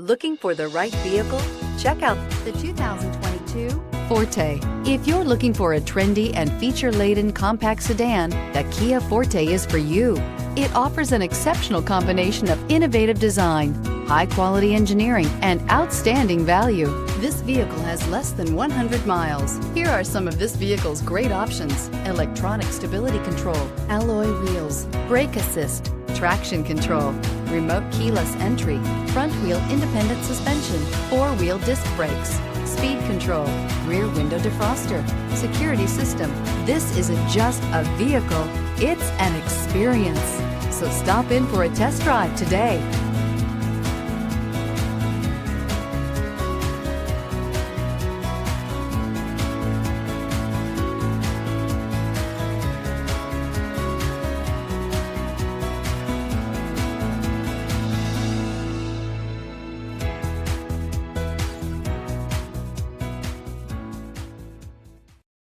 Looking for the right vehicle? Check out the 2022 Forte. If you're looking for a trendy and feature-laden compact sedan, the Kia Forte is for you. It offers an exceptional combination of innovative design, high-quality engineering, and outstanding value. This vehicle has less than 100 miles. Here are some of this vehicle's great options: electronic stability control, alloy wheels, brake assist, traction control, remote keyless entry, front wheel independent suspension, four-wheel disc brakes, speed control, rear window defroster, security system. This isn't just a vehicle, it's an experience. So stop in for a test drive today.